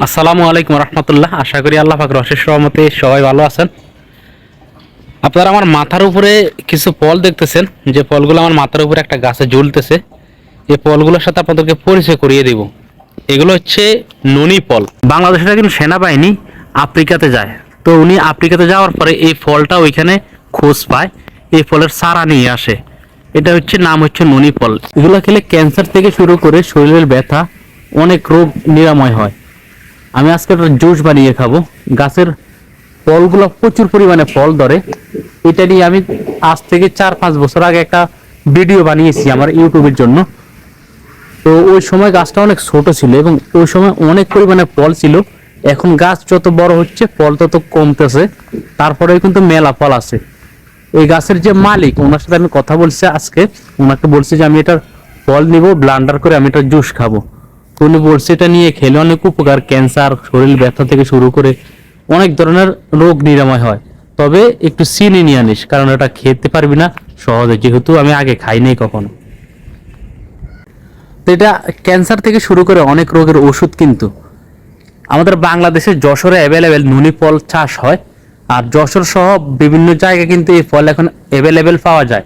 আসসালামু আলাইকুম রহমতুল্লাহ। আশা করি আল্লাহ পাকের অশেষ রহমতে সবাই ভালো আছেন। আপনারা আমার মাথার উপরে কিছু ফল দেখতেছেন, যে ফলগুলো আমার মাথার উপরে একটা গাছে ঝুলতেছে। এই ফলগুলোর সাথে আপনাদেরকে পরিচয় করিয়ে দেব। এগুলো হচ্ছে ননি ফল। বাংলাদেশের একজন সেনাবাহিনী আফ্রিকাতে যায়, তো উনি আফ্রিকাতে যাওয়ার পরে এই ফলটা ওইখানে খোঁজ পায়, এই ফলের চারা নিয়ে আসে। এটা হচ্ছে নাম হচ্ছে ননি ফল। এগুলো খেলে ক্যান্সার থেকে শুরু করে শরীরের ব্যথা, অনেক রোগ নিরাময় হয়। আমি আজকে একটা জুস বানিয়ে খাবো। গাছের ফলগুলো প্রচুর পরিমাণে ফল ধরে। এটা নিয়ে আমি আজ থেকে 4-5 বছর আগে একটা ভিডিও বানিয়েছি আমার ইউটিউবের জন্য। তো ওই সময় গাছটা অনেক ছোট ছিল এবং ওই সময় অনেক পরিমাণে ফল ছিল। এখন গাছ যত বড় হচ্ছে ফল তত কমতেছে, তারপরে কিন্তু মেলা ফল আছে। এই গাছের যে মালিক, ওনার সাথে আমি কথা বলছি আজকে। ওনাকে বলছি যে আমি এটার ফল নিব, ব্লান্ডার করে আমি এটা জুস খাবো। উনি বলছে এটা নিয়ে খেলে অনেক উপকার, ক্যান্সার, শরীর ব্যথা থেকে শুরু করে অনেক ধরনের রোগ নিরাময় হয়। তবে একটু চিনি নিয়ে আনিস, কারণ এটা খেতে পারবি না সহজে, যেহেতু আমি আগে খাইনি কখনো। তো এটা ক্যান্সার থেকে শুরু করে অনেক রোগের ওষুধ কিন্তু আমাদের বাংলাদেশে যশোরে অ্যাভেলেবেল নুনি ফল চাষ হয়। আর যশোর সহ বিভিন্ন জায়গায় কিন্তু এই ফল এখন অ্যাভেলেবেল পাওয়া যায়।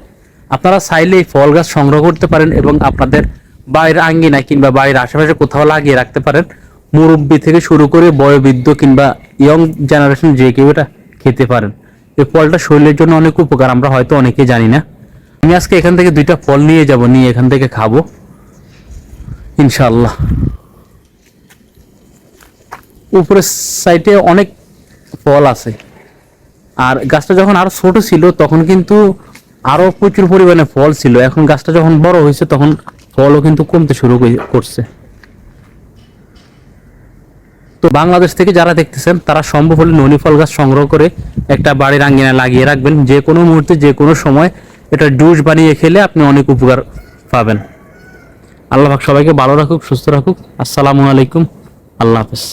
আপনারা চাইলে এই ফল গাছ সংগ্রহ করতে পারেন এবং আপনাদের বাড়ির আঙ্গিনায় কিংবা বাড়ির আশেপাশে কোথাও লাগিয়ে রাখতে পারেন। মুরব্বি থেকে শুরু করে বয়োবৃদ্ধ কিংবা ইয়ং জেনারেশন যে কেউ এটা খেতে পারেন। এই ফলটা শরীরের জন্য অনেক উপকার, আমরা হয়তো অনেকেই জানি না। আমি আজকে এখান থেকে 2টা ফল নিয়ে যাব, নিয়ে এখান থেকে খাবো ইনশাআল্লাহ। উপরের সাইডে অনেক ফল আছে। আর গাছটা যখন আরো ছোট ছিল তখন কিন্তু আরো প্রচুর পরিমাণে ফল ছিল। এখন গাছটা যখন বড় হয়েছে তখন ফলও কিন্তু কমতে শুরু করছে। তো বাংলাদেশ থেকে যারা দেখতেছেন তারা সম্ভব হলে ননি ফল গাছ সংগ্রহ করে একটা বাড়ির আঙ্গিনায় লাগিয়ে রাখবেন। যে কোনো মুহূর্তে, যে কোনো সময় এটা জুস বানিয়ে খেলে আপনি অনেক উপকার পাবেন। আল্লাহ পাক সবাইকে ভালো রাখুক, সুস্থ রাখুক। আসসালামু আলাইকুম, আল্লাহ হাফেজ।